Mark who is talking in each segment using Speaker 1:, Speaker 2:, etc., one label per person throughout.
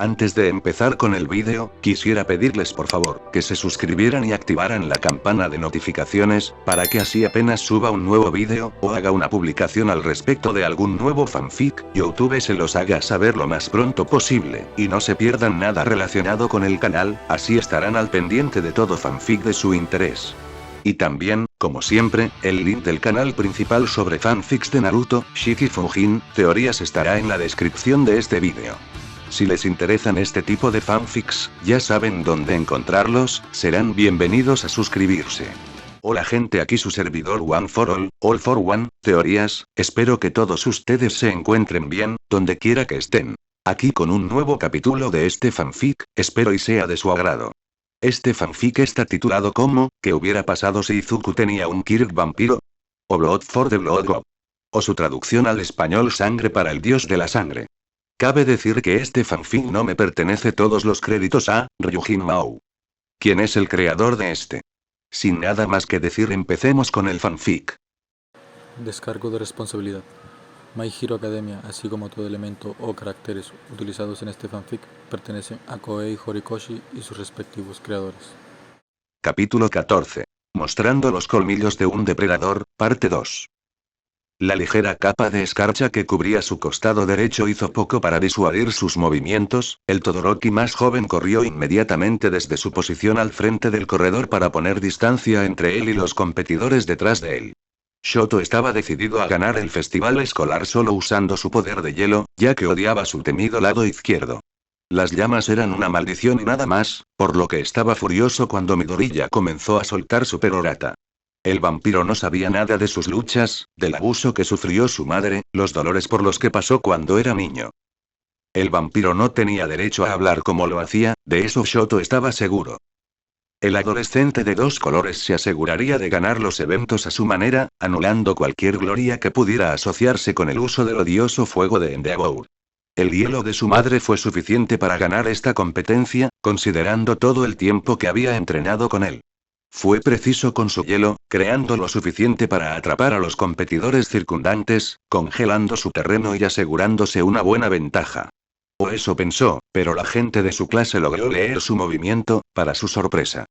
Speaker 1: Antes de empezar con el vídeo, quisiera pedirles por favor, que se suscribieran y activaran la campana de notificaciones, para que así apenas suba un nuevo vídeo, o haga una publicación al respecto de algún nuevo fanfic, YouTube se los haga saber lo más pronto posible, y no se pierdan nada relacionado con el canal, así estarán al pendiente de todo fanfic de su interés. Y también, como siempre, el link del canal principal sobre fanfics de Naruto, Shiki Fujin, teorías estará en la descripción de este vídeo. Si les interesan este tipo de fanfics, ya saben dónde encontrarlos, serán bienvenidos a suscribirse. Hola gente, aquí su servidor One for All for One, teorías, espero que todos ustedes se encuentren bien, donde quiera que estén. Aquí con un nuevo capítulo de este fanfic, espero y sea de su agrado. Este fanfic está titulado como, ¿qué hubiera pasado si Izuku tenía un Kirk vampiro? O Blood for the Blood God. O su traducción al español Sangre para el Dios de la Sangre. Cabe decir que este fanfic no me pertenece, todos los créditos a Ryujin Mao. ¿Quién es el creador de este? Sin nada más que decir, empecemos con el fanfic.
Speaker 2: Descargo de responsabilidad. My Hero Academia, así como todo elemento o caracteres utilizados en este fanfic, pertenecen a Koei Horikoshi y sus respectivos creadores.
Speaker 1: Capítulo 14. Mostrando los colmillos de un depredador, parte 2. La ligera capa de escarcha que cubría su costado derecho hizo poco para disuadir sus movimientos. El Todoroki más joven corrió inmediatamente desde su posición al frente del corredor para poner distancia entre él y los competidores detrás de él. Shoto estaba decidido a ganar el festival escolar solo usando su poder de hielo, ya que odiaba su temido lado izquierdo. Las llamas eran una maldición y nada más, por lo que estaba furioso cuando Midoriya comenzó a soltar su perorata. El vampiro no sabía nada de sus luchas, del abuso que sufrió su madre, los dolores por los que pasó cuando era niño. El vampiro no tenía derecho a hablar como lo hacía, de eso Shoto estaba seguro. El adolescente de dos colores se aseguraría de ganar los eventos a su manera, anulando cualquier gloria que pudiera asociarse con el uso del odioso fuego de Endeavor. El hielo de su madre fue suficiente para ganar esta competencia, considerando todo el tiempo que había entrenado con él. Fue preciso con su hielo, creando lo suficiente para atrapar a los competidores circundantes, congelando su terreno y asegurándose una buena ventaja. O eso pensó, pero la gente de su clase logró leer su movimiento, para su sorpresa.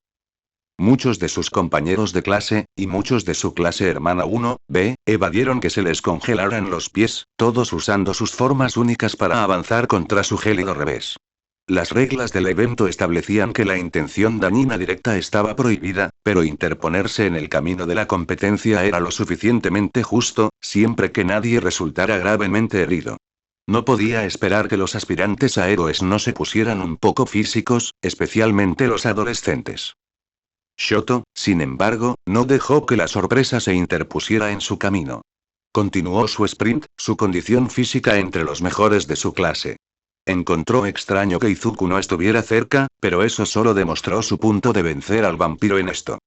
Speaker 1: Muchos de sus compañeros de clase, y muchos de su clase hermana 1B, evadieron que se les congelaran los pies, todos usando sus formas únicas para avanzar contra su gélido revés. Las reglas del evento establecían que la intención dañina directa estaba prohibida, pero interponerse en el camino de la competencia era lo suficientemente justo, siempre que nadie resultara gravemente herido. No podía esperar que los aspirantes a héroes no se pusieran un poco físicos, especialmente los adolescentes. Shoto, sin embargo, no dejó que la sorpresa se interpusiera en su camino. Continuó su sprint, su condición física entre los mejores de su clase. Encontró extraño que Izuku no estuviera cerca, pero eso solo demostró su punto de vencer al vampiro en esto.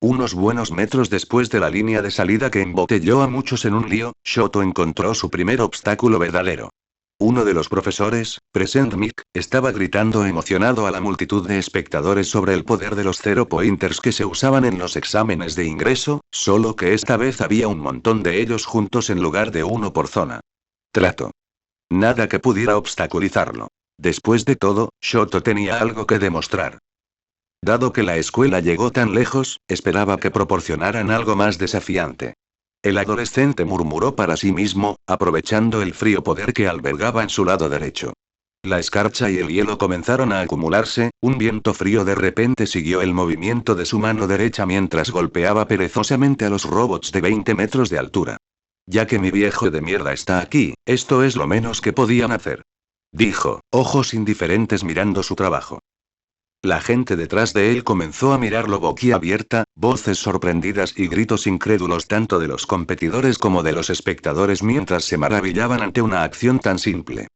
Speaker 1: Unos buenos metros después de la línea de salida que embotelló a muchos en un lío, Shoto encontró su primer obstáculo verdadero. Uno de los profesores, Present Mic, estaba gritando emocionado a la multitud de espectadores sobre el poder de los Zero Pointers que se usaban en los exámenes de ingreso, solo que esta vez había un montón de ellos juntos en lugar de uno por zona. Trato. Nada que pudiera obstaculizarlo. Después de todo, Shoto tenía algo que demostrar. Dado que la escuela llegó tan lejos, esperaba que proporcionaran algo más desafiante. El adolescente murmuró para sí mismo, aprovechando el frío poder que albergaba en su lado derecho. La escarcha y el hielo comenzaron a acumularse, un viento frío de repente siguió el movimiento de su mano derecha mientras golpeaba perezosamente a los robots de 20 metros de altura. Ya que mi viejo de mierda está aquí, esto es lo menos que podían hacer. Dijo, ojos indiferentes mirando su trabajo. La gente detrás de él comenzó a mirarlo boquiabierta, voces sorprendidas y gritos incrédulos tanto de los competidores como de los espectadores mientras se maravillaban ante una acción tan simple.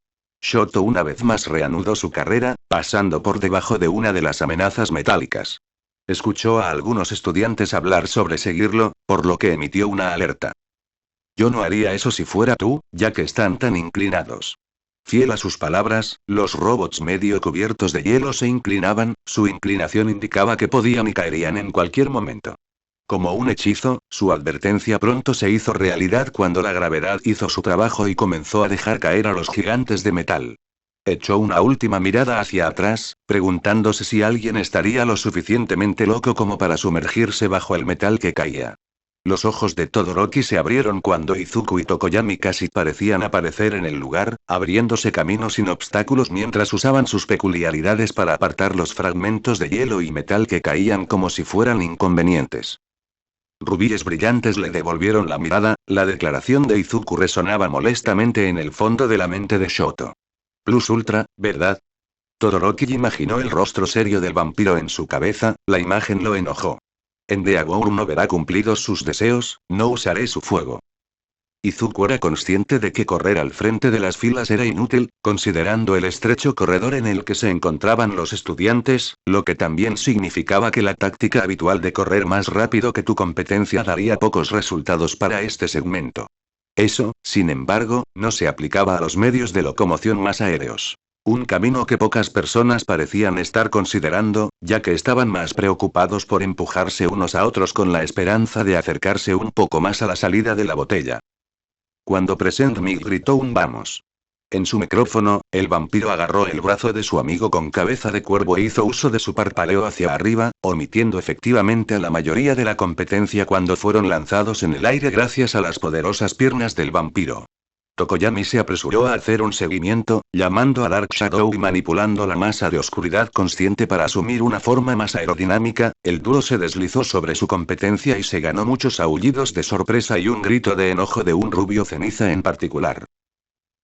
Speaker 1: Shoto una vez más reanudó su carrera, pasando por debajo de una de las amenazas metálicas. Escuchó a algunos estudiantes hablar sobre seguirlo, por lo que emitió una alerta. Yo no haría eso si fuera tú, ya que están tan inclinados. Fiel a sus palabras, los robots medio cubiertos de hielo se inclinaban, su inclinación indicaba que podían y caerían en cualquier momento. Como un hechizo, su advertencia pronto se hizo realidad cuando la gravedad hizo su trabajo y comenzó a dejar caer a los gigantes de metal. Echó una última mirada hacia atrás, preguntándose si alguien estaría lo suficientemente loco como para sumergirse bajo el metal que caía. Los ojos de Todoroki se abrieron cuando Izuku y Tokoyami casi parecían aparecer en el lugar, abriéndose camino sin obstáculos mientras usaban sus peculiaridades para apartar los fragmentos de hielo y metal que caían como si fueran inconvenientes. Rubíes brillantes le devolvieron la mirada, la declaración de Izuku resonaba molestamente en el fondo de la mente de Shoto. Plus Ultra, ¿verdad? Todoroki imaginó el rostro serio del vampiro en su cabeza, la imagen lo enojó. En Deagour no verá cumplidos sus deseos, no usaré su fuego. Izuku era consciente de que correr al frente de las filas era inútil, considerando el estrecho corredor en el que se encontraban los estudiantes, lo que también significaba que la táctica habitual de correr más rápido que tu competencia daría pocos resultados para este segmento. Eso, sin embargo, no se aplicaba a los medios de locomoción más aéreos. Un camino que pocas personas parecían estar considerando, ya que estaban más preocupados por empujarse unos a otros con la esperanza de acercarse un poco más a la salida de la botella. Cuando Present Mig gritó un vamos. En su micrófono, el vampiro agarró el brazo de su amigo con cabeza de cuervo e hizo uso de su parpaleo hacia arriba, omitiendo efectivamente a la mayoría de la competencia cuando fueron lanzados en el aire gracias a las poderosas piernas del vampiro. Tokoyami se apresuró a hacer un seguimiento, llamando a Dark Shadow y manipulando la masa de oscuridad consciente para asumir una forma más aerodinámica. El dúo se deslizó sobre su competencia y se ganó muchos aullidos de sorpresa y un grito de enojo de un rubio ceniza en particular.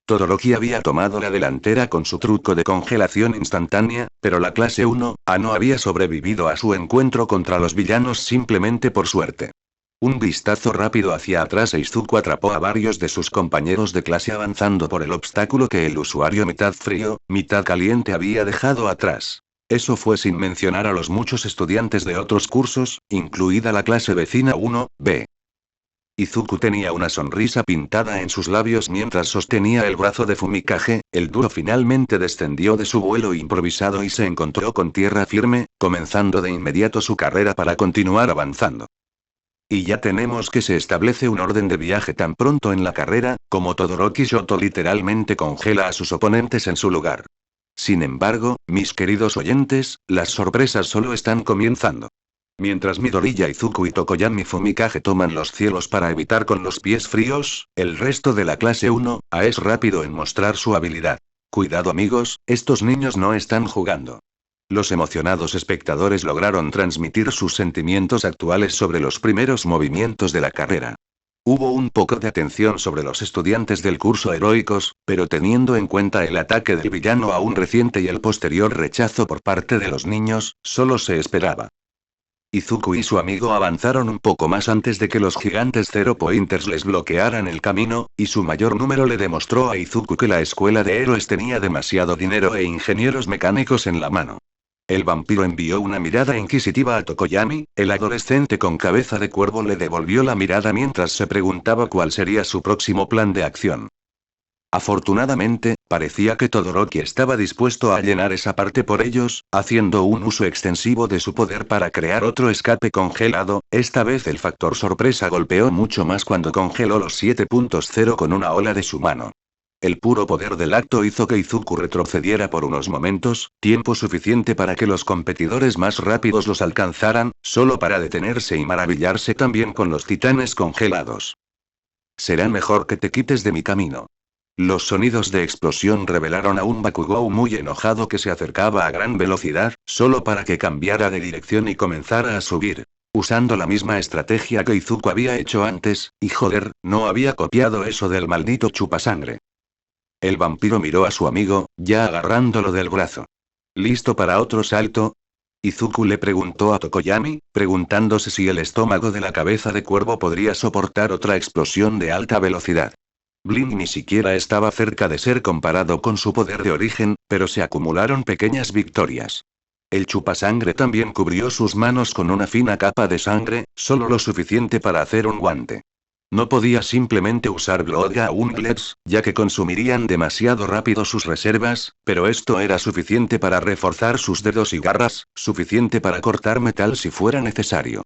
Speaker 1: Todoroki había tomado la delantera con su truco de congelación instantánea, pero la clase 1A no había sobrevivido a su encuentro contra los villanos simplemente por suerte. Un vistazo rápido hacia atrás e Izuku atrapó a varios de sus compañeros de clase avanzando por el obstáculo que el usuario mitad frío, mitad caliente había dejado atrás. Eso fue sin mencionar a los muchos estudiantes de otros cursos, incluida la clase vecina 1B. Izuku tenía una sonrisa pintada en sus labios mientras sostenía el brazo de Fumikage. El dúo finalmente descendió de su vuelo improvisado y se encontró con tierra firme, comenzando de inmediato su carrera para continuar avanzando. Y ya tenemos que se establece un orden de viaje tan pronto en la carrera, como Todoroki Shoto literalmente congela a sus oponentes en su lugar. Sin embargo, mis queridos oyentes, las sorpresas solo están comenzando. Mientras Midoriya, Izuku y Tokoyami Fumikage toman los cielos para evitar con los pies fríos, el resto de la clase 1A es rápido en mostrar su habilidad. Cuidado amigos, estos niños no están jugando. Los emocionados espectadores lograron transmitir sus sentimientos actuales sobre los primeros movimientos de la carrera. Hubo un poco de atención sobre los estudiantes del curso heroicos, pero teniendo en cuenta el ataque del villano aún reciente y el posterior rechazo por parte de los niños, solo se esperaba. Izuku y su amigo avanzaron un poco más antes de que los gigantes Zero Pointers les bloquearan el camino, y su mayor número le demostró a Izuku que la escuela de héroes tenía demasiado dinero e ingenieros mecánicos en la mano. El vampiro envió una mirada inquisitiva a Tokoyami, el adolescente con cabeza de cuervo le devolvió la mirada mientras se preguntaba cuál sería su próximo plan de acción. Afortunadamente, parecía que Todoroki estaba dispuesto a llenar esa parte por ellos, haciendo un uso extensivo de su poder para crear otro escape congelado. Esta vez el factor sorpresa golpeó mucho más cuando congeló los 7.0 con una ola de su mano. El puro poder del acto hizo que Izuku retrocediera por unos momentos, tiempo suficiente para que los competidores más rápidos los alcanzaran, solo para detenerse y maravillarse también con los titanes congelados. Será mejor que te quites de mi camino. Los sonidos de explosión revelaron a un Bakugou muy enojado que se acercaba a gran velocidad, solo para que cambiara de dirección y comenzara a subir. Usando la misma estrategia que Izuku había hecho antes, y joder, no había copiado eso del maldito chupasangre. El vampiro miró a su amigo, ya agarrándolo del brazo. ¿Listo para otro salto? Izuku le preguntó a Tokoyami, preguntándose si el estómago de la cabeza de cuervo podría soportar otra explosión de alta velocidad. Blink ni siquiera estaba cerca de ser comparado con su poder de origen, pero se acumularon pequeñas victorias. El chupasangre también cubrió sus manos con una fina capa de sangre, solo lo suficiente para hacer un guante. No podía simplemente usar Bloodga o Unglets, ya que consumirían demasiado rápido sus reservas, pero esto era suficiente para reforzar sus dedos y garras, suficiente para cortar metal si fuera necesario.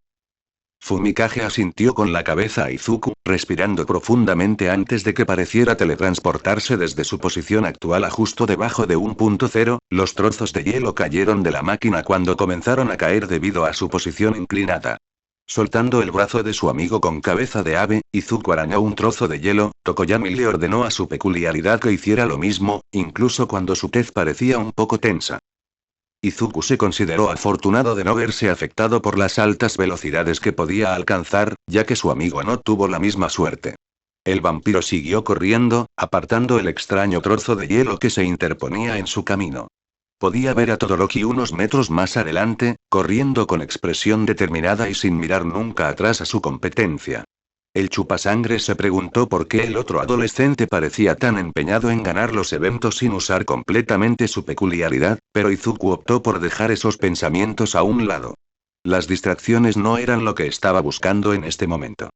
Speaker 1: Fumikage asintió con la cabeza a Izuku, respirando profundamente antes de que pareciera teletransportarse desde su posición actual a justo debajo de un punto cero. Los trozos de hielo cayeron de la máquina cuando comenzaron a caer debido a su posición inclinada. Soltando el brazo de su amigo con cabeza de ave, Izuku arañó un trozo de hielo. Tokoyami le ordenó a su peculiaridad que hiciera lo mismo, incluso cuando su tez parecía un poco tensa. Izuku se consideró afortunado de no verse afectado por las altas velocidades que podía alcanzar, ya que su amigo no tuvo la misma suerte. El vampiro siguió corriendo, apartando el extraño trozo de hielo que se interponía en su camino. Podía ver a Todoroki unos metros más adelante, corriendo con expresión determinada y sin mirar nunca atrás a su competencia. El chupasangre se preguntó por qué el otro adolescente parecía tan empeñado en ganar los eventos sin usar completamente su peculiaridad, pero Izuku optó por dejar esos pensamientos a un lado. Las distracciones no eran lo que estaba buscando en este momento.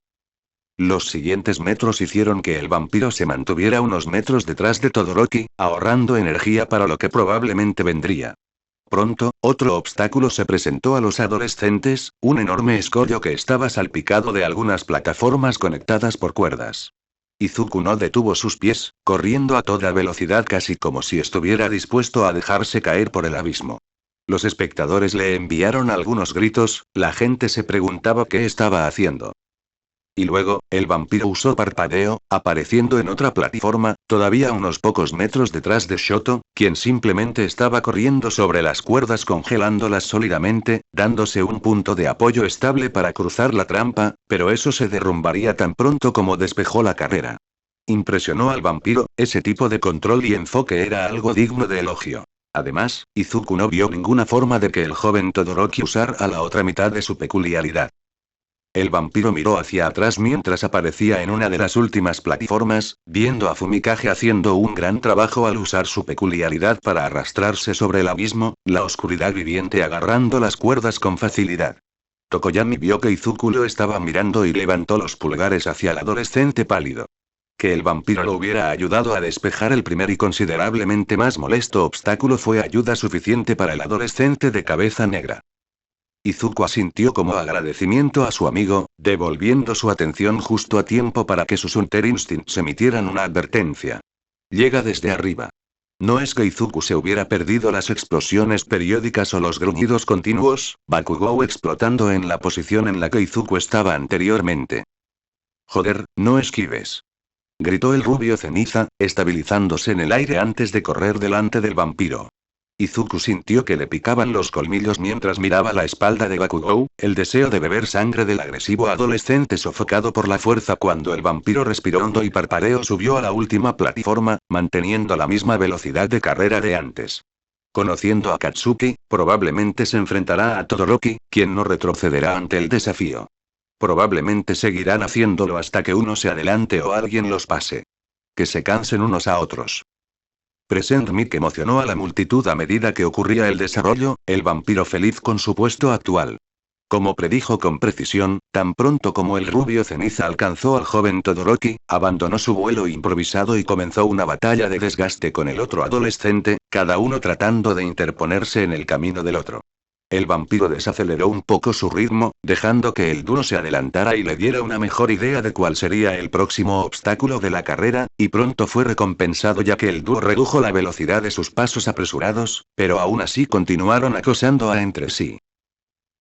Speaker 1: Los siguientes metros hicieron que el vampiro se mantuviera unos metros detrás de Todoroki, ahorrando energía para lo que probablemente vendría. Pronto, otro obstáculo se presentó a los adolescentes, un enorme escollo que estaba salpicado de algunas plataformas conectadas por cuerdas. Izuku no detuvo sus pies, corriendo a toda velocidad casi como si estuviera dispuesto a dejarse caer por el abismo. Los espectadores le enviaron algunos gritos, la gente se preguntaba qué estaba haciendo. Y luego, el vampiro usó parpadeo, apareciendo en otra plataforma, todavía unos pocos metros detrás de Shoto, quien simplemente estaba corriendo sobre las cuerdas congelándolas sólidamente, dándose un punto de apoyo estable para cruzar la trampa, pero eso se derrumbaría tan pronto como despejó la carrera. Impresionó al vampiro, ese tipo de control y enfoque era algo digno de elogio. Además, Izuku no vio ninguna forma de que el joven Todoroki usara la otra mitad de su peculiaridad. El vampiro miró hacia atrás mientras aparecía en una de las últimas plataformas, viendo a Fumikage haciendo un gran trabajo al usar su peculiaridad para arrastrarse sobre el abismo, la oscuridad viviente agarrando las cuerdas con facilidad. Tokoyami vio que Izuku lo estaba mirando y levantó los pulgares hacia el adolescente pálido. Que el vampiro lo hubiera ayudado a despejar el primer y considerablemente más molesto obstáculo fue ayuda suficiente para el adolescente de cabeza negra. Izuku asintió como agradecimiento a su amigo, devolviendo su atención justo a tiempo para que sus Hunter Instincts emitieran una advertencia. Llega desde arriba. No es que Izuku se hubiera perdido las explosiones periódicas o los gruñidos continuos, Bakugou explotando en la posición en la que Izuku estaba anteriormente. Joder, no esquives. Gritó el rubio ceniza, estabilizándose en el aire antes de correr delante del vampiro. Izuku sintió que le picaban los colmillos mientras miraba la espalda de Bakugou, el deseo de beber sangre del agresivo adolescente sofocado por la fuerza cuando el vampiro respiró hondo y parpadeo subió a la última plataforma, manteniendo la misma velocidad de carrera de antes. Conociendo a Katsuki, probablemente se enfrentará a Todoroki, quien no retrocederá ante el desafío. Probablemente seguirán haciéndolo hasta que uno se adelante o alguien los pase. Que se cansen unos a otros. Present Mic emocionó a la multitud a medida que ocurría el desarrollo, el vampiro feliz con su puesto actual. Como predijo con precisión, tan pronto como el rubio ceniza alcanzó al joven Todoroki, abandonó su vuelo improvisado y comenzó una batalla de desgaste con el otro adolescente, cada uno tratando de interponerse en el camino del otro. El vampiro desaceleró un poco su ritmo, dejando que el dúo se adelantara y le diera una mejor idea de cuál sería el próximo obstáculo de la carrera, y pronto fue recompensado ya que el dúo redujo la velocidad de sus pasos apresurados, pero aún así continuaron acosando a entre sí.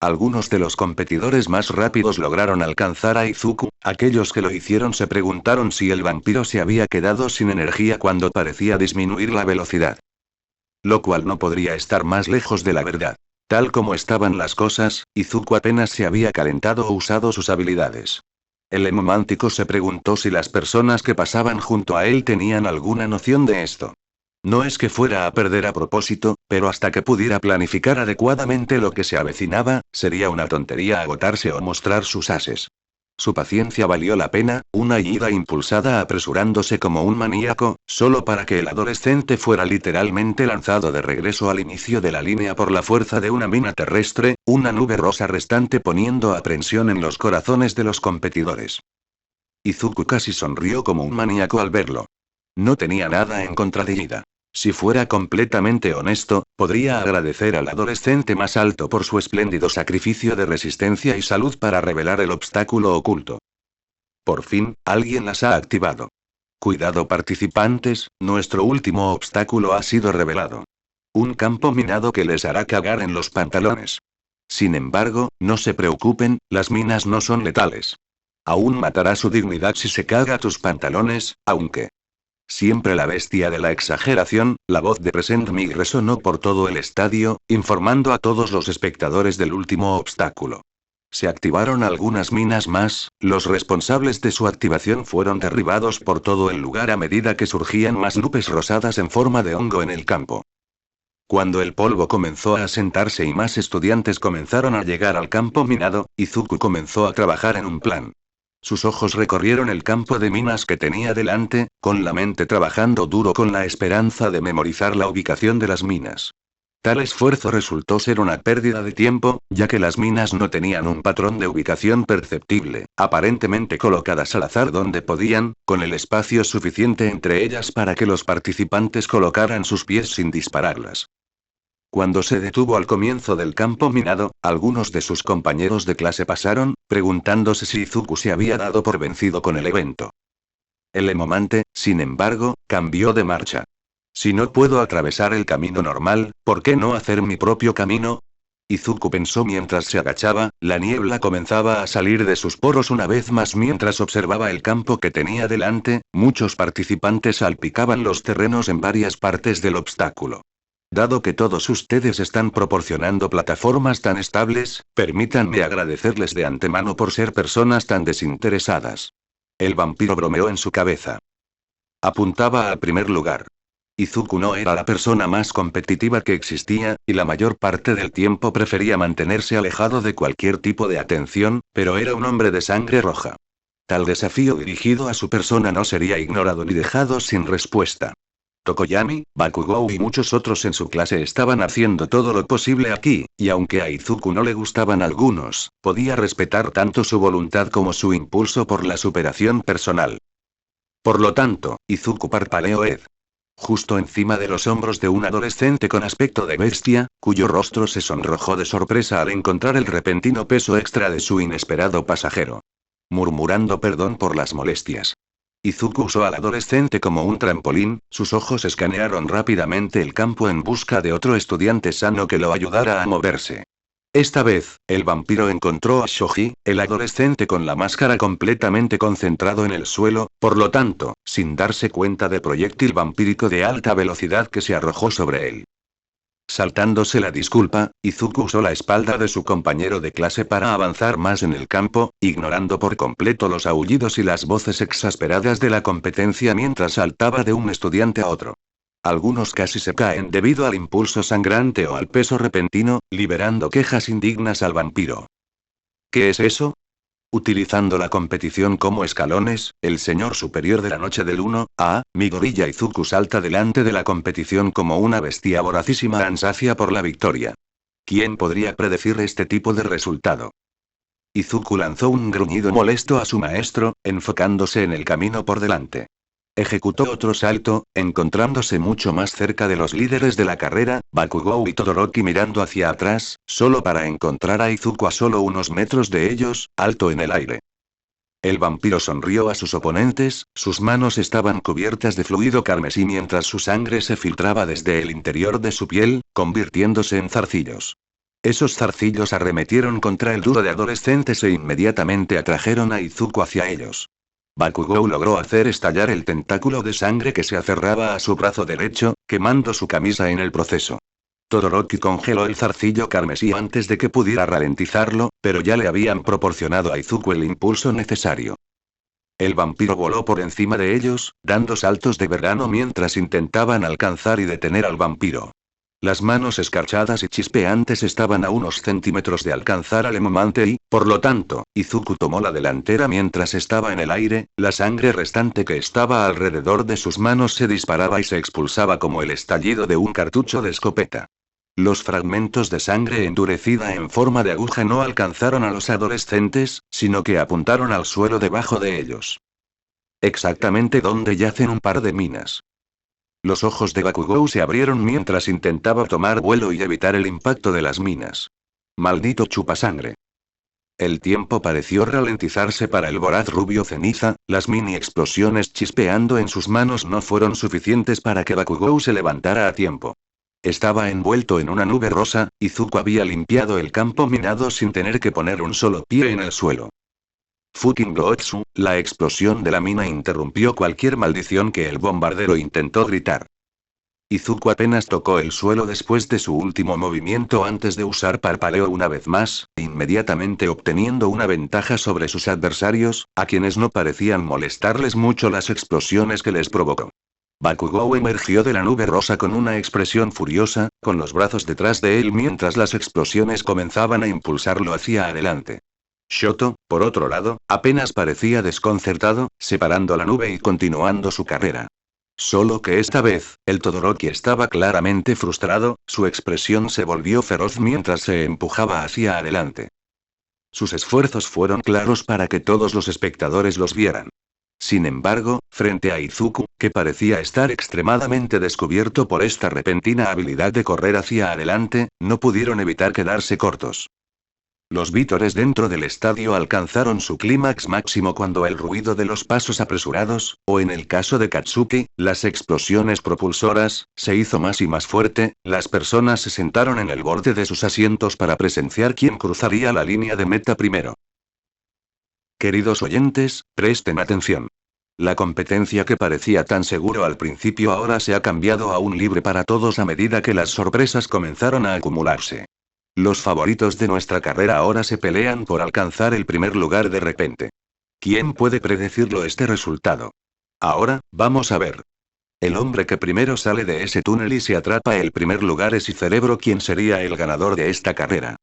Speaker 1: Algunos de los competidores más rápidos lograron alcanzar a Izuku, aquellos que lo hicieron se preguntaron si el vampiro se había quedado sin energía cuando parecía disminuir la velocidad. Lo cual no podría estar más lejos de la verdad. Tal como estaban las cosas, Izuku apenas se había calentado o usado sus habilidades. El hemomántico se preguntó si las personas que pasaban junto a él tenían alguna noción de esto. No es que fuera a perder a propósito, pero hasta que pudiera planificar adecuadamente lo que se avecinaba, sería una tontería agotarse o mostrar sus ases. Su paciencia valió la pena, una ida impulsada apresurándose como un maníaco, solo para que el adolescente fuera literalmente lanzado de regreso al inicio de la línea por la fuerza de una mina terrestre, una nube rosa restante poniendo aprensión en los corazones de los competidores. Izuku casi sonrió como un maníaco al verlo. No tenía nada en contra de Ida. Si fuera completamente honesto, Podría agradecer al adolescente más alto por su espléndido sacrificio de resistencia y salud para revelar el obstáculo oculto. Por fin, alguien las ha activado. Cuidado participantes, nuestro último obstáculo ha sido revelado. Un campo minado que les hará cagar en los pantalones. Sin embargo, no se preocupen, las minas no son letales. Aún matará su dignidad si se caga tus pantalones, aunque... Siempre la bestia de la exageración, la voz de Present Mig resonó por todo el estadio, informando a todos los espectadores del último obstáculo. Se activaron algunas minas más, los responsables de su activación fueron derribados por todo el lugar a medida que surgían más nubes rosadas en forma de hongo en el campo. Cuando el polvo comenzó a asentarse y más estudiantes comenzaron a llegar al campo minado, Izuku comenzó a trabajar en un plan. Sus ojos recorrieron el campo de minas que tenía delante, con la mente trabajando duro con la esperanza de memorizar la ubicación de las minas. Tal esfuerzo resultó ser una pérdida de tiempo, ya que las minas no tenían un patrón de ubicación perceptible, aparentemente colocadas al azar donde podían, con el espacio suficiente entre ellas para que los participantes colocaran sus pies sin dispararlas. Cuando se detuvo al comienzo del campo minado, algunos de sus compañeros de clase pasaron, preguntándose si Izuku se había dado por vencido con el evento. El emomante, sin embargo, cambió de marcha. Si no puedo atravesar el camino normal, ¿por qué no hacer mi propio camino? Izuku pensó mientras se agachaba, la niebla comenzaba a salir de sus poros una vez más mientras observaba el campo que tenía delante, muchos participantes salpicaban los terrenos en varias partes del obstáculo. Dado que todos ustedes están proporcionando plataformas tan estables, permítanme agradecerles de antemano por ser personas tan desinteresadas. El vampiro bromeó en su cabeza. Apuntaba al primer lugar. Izuku no era la persona más competitiva que existía, y la mayor parte del tiempo prefería mantenerse alejado de cualquier tipo de atención, pero era un hombre de sangre roja. Tal desafío dirigido a su persona no sería ignorado ni dejado sin respuesta. Tokoyami, Bakugou y muchos otros en su clase estaban haciendo todo lo posible aquí, y aunque a Izuku no le gustaban algunos, podía respetar tanto su voluntad como su impulso por la superación personal. Por lo tanto, Izuku parpadeó justo encima de los hombros de un adolescente con aspecto de bestia, cuyo rostro se sonrojó de sorpresa al encontrar el repentino peso extra de su inesperado pasajero. Murmurando perdón por las molestias. Izuku usó al adolescente como un trampolín, sus ojos escanearon rápidamente el campo en busca de otro estudiante sano que lo ayudara a moverse. Esta vez, el vampiro encontró a Shoji, el adolescente con la máscara completamente concentrado en el suelo, por lo tanto, sin darse cuenta del proyectil vampírico de alta velocidad que se arrojó sobre él. Saltándose la disculpa, Izuku usó la espalda de su compañero de clase para avanzar más en el campo, ignorando por completo los aullidos y las voces exasperadas de la competencia mientras saltaba de un estudiante a otro. Algunos casi se caen debido al impulso sangrante o al peso repentino, liberando quejas indignas al vampiro. ¿Qué es eso? Utilizando la competición como escalones, el señor superior de la noche del 1A, Midoriya Izuku salta delante de la competición como una bestia voracísima ansia por la victoria. ¿Quién podría predecir este tipo de resultado? Izuku lanzó un gruñido molesto a su maestro, enfocándose en el camino por delante. Ejecutó otro salto, encontrándose mucho más cerca de los líderes de la carrera, Bakugou y Todoroki mirando hacia atrás, solo para encontrar a Izuku a solo unos metros de ellos, alto en el aire. El vampiro sonrió a sus oponentes, sus manos estaban cubiertas de fluido carmesí mientras su sangre se filtraba desde el interior de su piel, convirtiéndose en zarcillos. Esos zarcillos arremetieron contra el dúo de adolescentes e inmediatamente atrajeron a Izuku hacia ellos. Bakugou logró hacer estallar el tentáculo de sangre que se aferraba a su brazo derecho, quemando su camisa en el proceso. Todoroki congeló el zarcillo carmesí antes de que pudiera ralentizarlo, pero ya le habían proporcionado a Izuku el impulso necesario. El vampiro voló por encima de ellos, dando saltos de verano mientras intentaban alcanzar y detener al vampiro. Las manos escarchadas y chispeantes estaban a unos centímetros de alcanzar al emomante y, por lo tanto, Izuku tomó la delantera mientras estaba en el aire, la sangre restante que estaba alrededor de sus manos se disparaba y se expulsaba como el estallido de un cartucho de escopeta. Los fragmentos de sangre endurecida en forma de aguja no alcanzaron a los adolescentes, sino que apuntaron al suelo debajo de ellos. Exactamente donde yacen un par de minas. Los ojos de Bakugou se abrieron mientras intentaba tomar vuelo y evitar el impacto de las minas. Maldito chupasangre. El tiempo pareció ralentizarse para el voraz rubio ceniza, las mini explosiones chispeando en sus manos no fueron suficientes para que Bakugou se levantara a tiempo. Estaba envuelto en una nube rosa, y Zuko había limpiado el campo minado sin tener que poner un solo pie en el suelo. Fucking Gootsu, la explosión de la mina interrumpió cualquier maldición que el bombardero intentó gritar. Izuku apenas tocó el suelo después de su último movimiento antes de usar parpaleo una vez más, inmediatamente obteniendo una ventaja sobre sus adversarios, a quienes no parecían molestarles mucho las explosiones que les provocó. Bakugou emergió de la nube rosa con una expresión furiosa, con los brazos detrás de él mientras las explosiones comenzaban a impulsarlo hacia adelante. Shoto, por otro lado, apenas parecía desconcertado, separando la nube y continuando su carrera. Solo que esta vez, el Todoroki estaba claramente frustrado, su expresión se volvió feroz mientras se empujaba hacia adelante. Sus esfuerzos fueron claros para que todos los espectadores los vieran. Sin embargo, frente a Izuku, que parecía estar extremadamente descubierto por esta repentina habilidad de correr hacia adelante, no pudieron evitar quedarse cortos. Los vítores dentro del estadio alcanzaron su clímax máximo cuando el ruido de los pasos apresurados, o en el caso de Katsuki, las explosiones propulsoras, se hizo más y más fuerte. Las personas se sentaron en el borde de sus asientos para presenciar quién cruzaría la línea de meta primero. Queridos oyentes, presten atención. La competencia que parecía tan seguro al principio ahora se ha cambiado a un libre para todos a medida que las sorpresas comenzaron a acumularse. Los favoritos de nuestra carrera ahora se pelean por alcanzar el primer lugar de repente. ¿Quién puede predecirlo este resultado? Ahora, vamos a ver. El hombre que primero sale de ese túnel y se atrapa el primer lugar es y cerebro quien sería el ganador de esta carrera.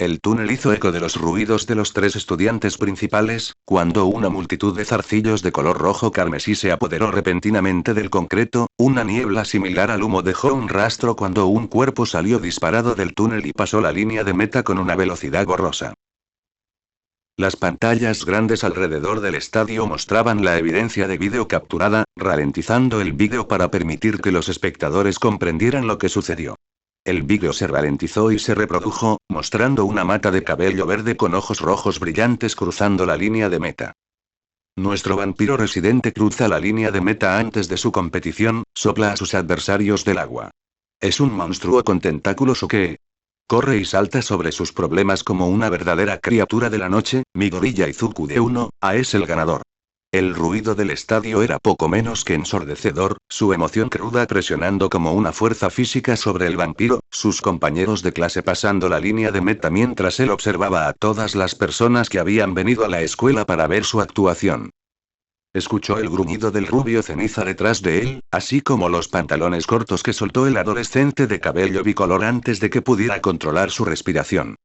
Speaker 1: El túnel hizo eco de los ruidos de los tres estudiantes principales, cuando una multitud de zarcillos de color rojo carmesí se apoderó repentinamente del concreto, una niebla similar al humo dejó un rastro cuando un cuerpo salió disparado del túnel y pasó la línea de meta con una velocidad borrosa. Las pantallas grandes alrededor del estadio mostraban la evidencia de vídeo capturada, ralentizando el vídeo para permitir que los espectadores comprendieran lo que sucedió. El vídeo se ralentizó y se reprodujo, mostrando una mata de cabello verde con ojos rojos brillantes cruzando la línea de meta. Nuestro vampiro residente cruza la línea de meta antes de su competición, sopla a sus adversarios del agua. Es un monstruo con tentáculos o qué. Corre y salta sobre sus problemas como una verdadera criatura de la noche. Midoriya Izuku de 1A es el ganador. El ruido del estadio era poco menos que ensordecedor, su emoción cruda presionando como una fuerza física sobre el vampiro, sus compañeros de clase pasando la línea de meta mientras él observaba a todas las personas que habían venido a la escuela para ver su actuación. Escuchó el gruñido del rubio ceniza detrás de él, así como los pantalones cortos que soltó el adolescente de cabello bicolor antes de que pudiera controlar su respiración.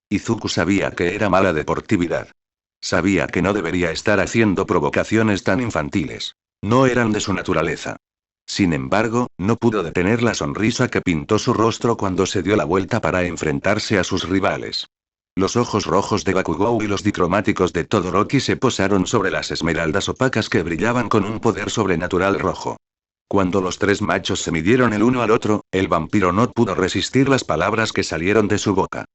Speaker 1: Izuku sabía que era mala deportividad. Sabía que no debería estar haciendo provocaciones tan infantiles. No eran de su naturaleza. Sin embargo, no pudo detener la sonrisa que pintó su rostro cuando se dio la vuelta para enfrentarse a sus rivales. Los ojos rojos de Bakugou y los dicromáticos de Todoroki se posaron sobre las esmeraldas opacas que brillaban con un poder sobrenatural rojo. Cuando los tres machos se midieron el uno al otro, el vampiro no pudo resistir las palabras que salieron de su boca.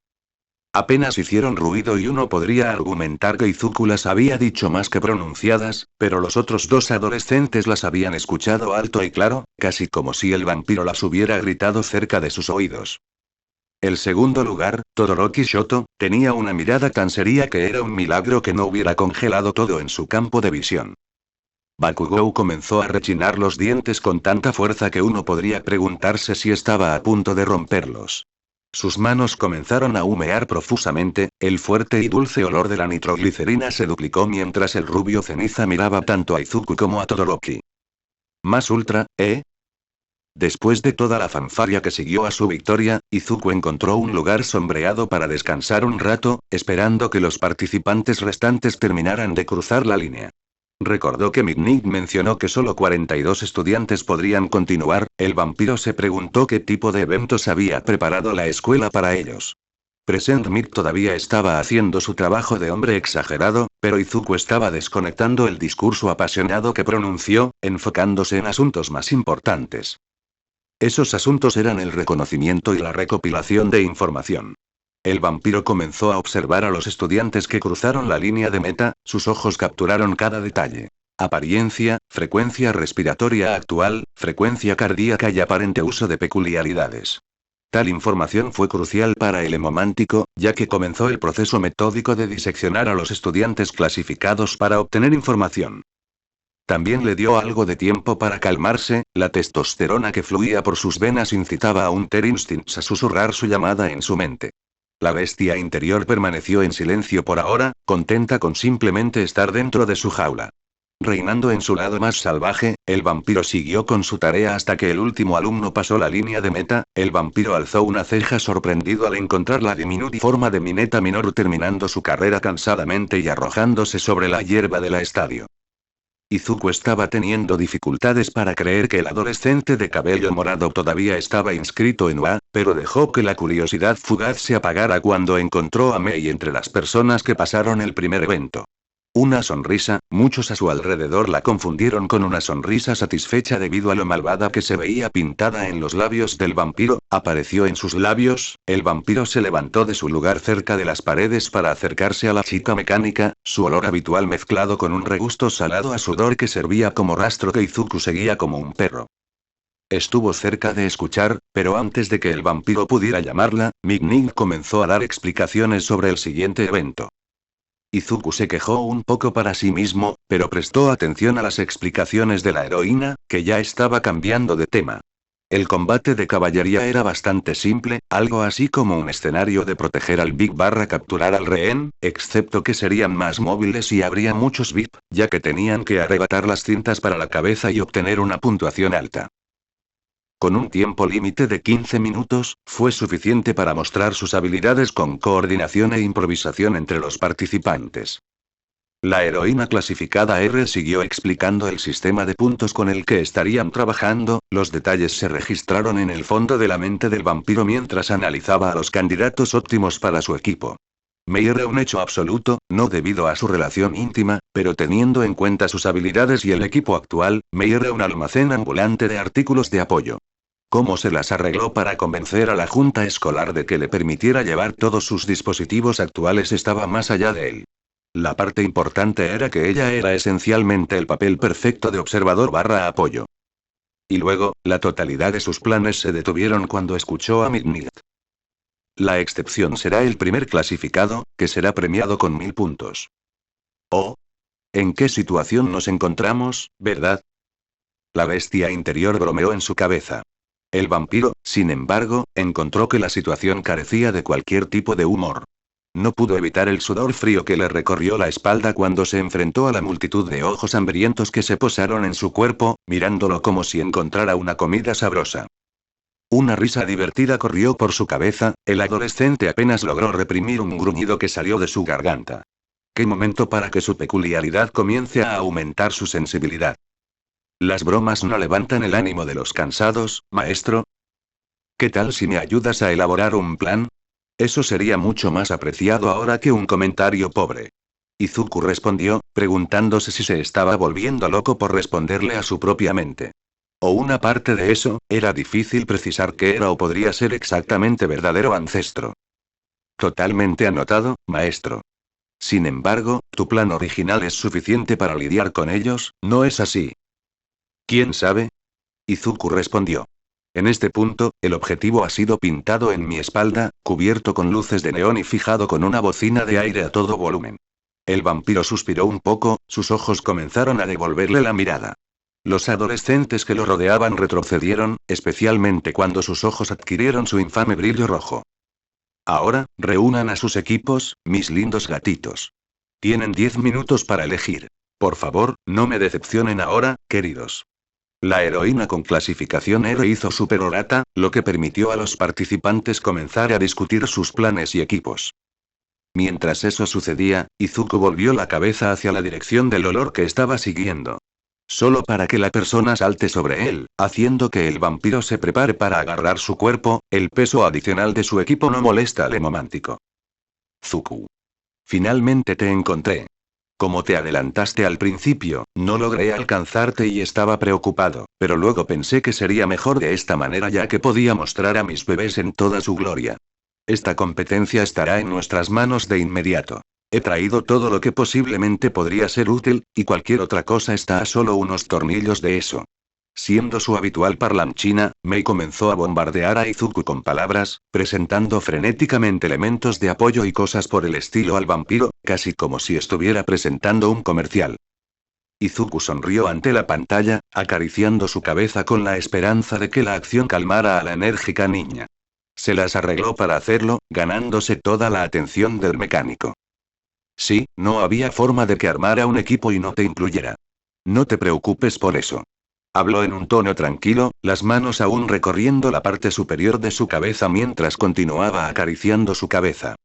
Speaker 1: Apenas hicieron ruido y uno podría argumentar que Izuku las había dicho más que pronunciadas, pero los otros dos adolescentes las habían escuchado alto y claro, casi como si el vampiro las hubiera gritado cerca de sus oídos. El segundo lugar, Todoroki Shoto, tenía una mirada tan seria que era un milagro que no hubiera congelado todo en su campo de visión. Bakugou comenzó a rechinar los dientes con tanta fuerza que uno podría preguntarse si estaba a punto de romperlos. Sus manos comenzaron a humear profusamente, el fuerte y dulce olor de la nitroglicerina se duplicó mientras el rubio ceniza miraba tanto a Izuku como a Todoroki. ¿Más ultra, eh? Después de toda la fanfarria que siguió a su victoria, Izuku encontró un lugar sombreado para descansar un rato, esperando que los participantes restantes terminaran de cruzar la línea. Recordó que Midnight mencionó que solo 42 estudiantes podrían continuar. El vampiro se preguntó qué tipo de eventos había preparado la escuela para ellos. Present Mid todavía estaba haciendo su trabajo de hombre exagerado, Pero Izuku estaba desconectando el discurso apasionado que pronunció, enfocándose en asuntos más importantes. Esos asuntos eran el reconocimiento y la recopilación de información. El vampiro comenzó a observar a los estudiantes que cruzaron la línea de meta, sus ojos capturaron cada detalle. Apariencia, frecuencia respiratoria actual, frecuencia cardíaca y aparente uso de peculiaridades. Tal información fue crucial para el hemomántico, ya que comenzó el proceso metódico de diseccionar a los estudiantes clasificados para obtener información. También le dio algo de tiempo para calmarse, la testosterona que fluía por sus venas incitaba a un Instincts a susurrar su llamada en su mente. La bestia interior permaneció en silencio por ahora, contenta con simplemente estar dentro de su jaula. Reinando en su lado más salvaje, el vampiro siguió con su tarea hasta que el último alumno pasó la línea de meta. El vampiro alzó una ceja sorprendido al encontrar la diminuta forma de Mineta Minoru terminando su carrera cansadamente y arrojándose sobre la hierba del estadio. Izuku estaba teniendo dificultades para creer que el adolescente de cabello morado todavía estaba inscrito en UA, pero dejó que la curiosidad fugaz se apagara cuando encontró a Mei entre las personas que pasaron el primer evento. Una sonrisa, muchos a su alrededor la confundieron con una sonrisa satisfecha debido a lo malvada que se veía pintada en los labios del vampiro, apareció en sus labios. El vampiro se levantó de su lugar cerca de las paredes para acercarse a la chica mecánica, su olor habitual mezclado con un regusto salado a sudor que servía como rastro que Izuku seguía como un perro. Estuvo cerca de escuchar, pero antes de que el vampiro pudiera llamarla, Mig comenzó a dar explicaciones sobre el siguiente evento. Izuku se quejó un poco para sí mismo, pero prestó atención a las explicaciones de la heroína, que ya estaba cambiando de tema. El combate de caballería era bastante simple, algo así como un escenario de proteger al Big barra capturar al rehén, excepto que serían más móviles y habría muchos VIP, ya que tenían que arrebatar las cintas para la cabeza y obtener una puntuación alta. Con un tiempo límite de 15 minutos, fue suficiente para mostrar sus habilidades con coordinación e improvisación entre los participantes. La heroína clasificada R siguió explicando el sistema de puntos con el que estarían trabajando. Los detalles se registraron en el fondo de la mente del vampiro mientras analizaba a los candidatos óptimos para su equipo. Mei era un hecho absoluto, no debido a su relación íntima, pero teniendo en cuenta sus habilidades y el equipo actual, Mei era un almacén ambulante de artículos de apoyo. ¿Cómo se las arregló para convencer a la junta escolar de que le permitiera llevar todos sus dispositivos actuales estaba más allá de él? La parte importante era que ella era esencialmente el papel perfecto de observador barra apoyo. Y luego, la totalidad de sus planes se detuvieron cuando escuchó a Midnight. La excepción será el primer clasificado, que será premiado con 1000 puntos. Oh. ¿En qué situación nos encontramos, verdad? La bestia interior bromeó en su cabeza. El vampiro, sin embargo, encontró que la situación carecía de cualquier tipo de humor. No pudo evitar el sudor frío que le recorrió la espalda cuando se enfrentó a la multitud de ojos hambrientos que se posaron en su cuerpo, mirándolo como si encontrara una comida sabrosa. Una risa divertida corrió por su cabeza, el adolescente apenas logró reprimir un gruñido que salió de su garganta. ¿Qué momento para que su peculiaridad comience a aumentar su sensibilidad? Las bromas no levantan el ánimo de los cansados, maestro. ¿Qué tal si me ayudas a elaborar un plan? Eso sería mucho más apreciado ahora que un comentario pobre. Izuku respondió, preguntándose si se estaba volviendo loco por responderle a su propia mente. O una parte de eso, era difícil precisar qué era o podría ser exactamente verdadero ancestro. Totalmente anotado, maestro. Sin embargo, tu plan original es suficiente para lidiar con ellos, ¿no es así? ¿Quién sabe? Izuku respondió. En este punto, el objetivo ha sido pintado en mi espalda, cubierto con luces de neón y fijado con una bocina de aire a todo volumen. El vampiro suspiró un poco, sus ojos comenzaron a devolverle la mirada. Los adolescentes que lo rodeaban retrocedieron, especialmente cuando sus ojos adquirieron su infame brillo rojo. Ahora, reúnan a sus equipos, mis lindos gatitos. Tienen 10 minutos para elegir. Por favor, no me decepcionen ahora, queridos. La heroína con clasificación R hizo su perorata, lo que permitió a los participantes comenzar a discutir sus planes y equipos. Mientras eso sucedía, Izuku volvió la cabeza hacia la dirección del olor que estaba siguiendo. Solo para que la persona salte sobre él, haciendo que el vampiro se prepare para agarrar su cuerpo, el peso adicional de su equipo no molesta al hemomántico. Zuku. Finalmente te encontré. Como te adelantaste al principio, no logré alcanzarte y estaba preocupado, pero luego pensé que sería mejor de esta manera ya que podía mostrar a mis bebés en toda su gloria. Esta competencia estará en nuestras manos de inmediato. He traído todo lo que posiblemente podría ser útil, y cualquier otra cosa está a solo unos tornillos de eso. Siendo su habitual parlanchina, Mei comenzó a bombardear a Izuku con palabras, presentando frenéticamente elementos de apoyo y cosas por el estilo al vampiro, casi como si estuviera presentando un comercial. Izuku sonrió ante la pantalla, acariciando su cabeza con la esperanza de que la acción calmara a la enérgica niña. Se las arregló para hacerlo, ganándose toda la atención del mecánico. Sí, no había forma de que armara un equipo y no te incluyera. No te preocupes por eso. Habló en un tono tranquilo, las manos aún recorriendo la parte superior de su cabeza mientras continuaba acariciando su cabeza.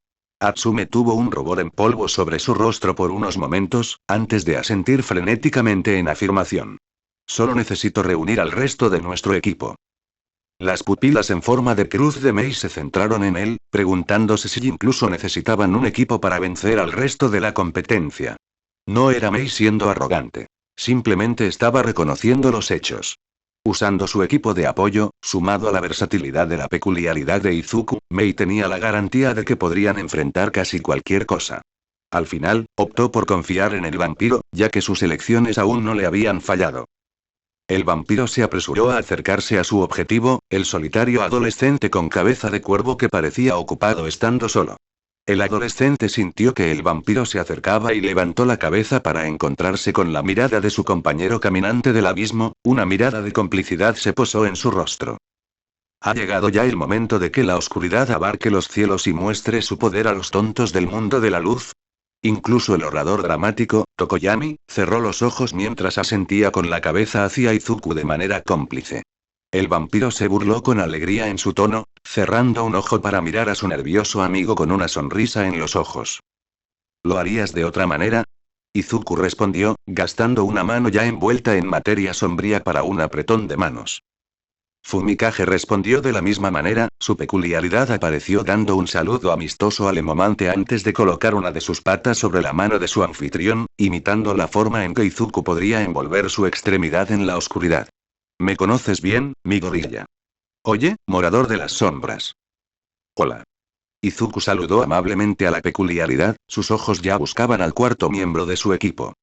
Speaker 1: Atsume tuvo un rubor en polvo sobre su rostro por unos momentos, antes de asentir frenéticamente en afirmación. Solo necesito reunir al resto de nuestro equipo. Las pupilas en forma de cruz de Mei se centraron en él, preguntándose si incluso necesitaban un equipo para vencer al resto de la competencia. No era Mei siendo arrogante. Simplemente estaba reconociendo los hechos. Usando su equipo de apoyo, sumado a la versatilidad de la peculiaridad de Izuku, Mei tenía la garantía de que podrían enfrentar casi cualquier cosa. Al final, optó por confiar en el vampiro, ya que sus elecciones aún no le habían fallado. El vampiro se apresuró a acercarse a su objetivo, el solitario adolescente con cabeza de cuervo que parecía ocupado estando solo. El adolescente sintió que el vampiro se acercaba y levantó la cabeza para encontrarse con la mirada de su compañero caminante del abismo, una mirada de complicidad se posó en su rostro. Ha llegado ya el momento de que la oscuridad abarque los cielos y muestre su poder a los tontos del mundo de la luz. Incluso el orador dramático, Tokoyami, cerró los ojos mientras asentía con la cabeza hacia Izuku de manera cómplice. El vampiro se burló con alegría en su tono, cerrando un ojo para mirar a su nervioso amigo con una sonrisa en los ojos. ¿Lo harías de otra manera? Izuku respondió, gastando una mano ya envuelta en materia sombría para un apretón de manos. Fumikage respondió de la misma manera, su peculiaridad apareció dando un saludo amistoso al emomante antes de colocar una de sus patas sobre la mano de su anfitrión, imitando la forma en que Izuku podría envolver su extremidad en la oscuridad. ¿Me conoces bien, mi gorilla? Oye, morador de las sombras. Hola. Izuku saludó amablemente a la peculiaridad, sus ojos ya buscaban al cuarto miembro de su equipo.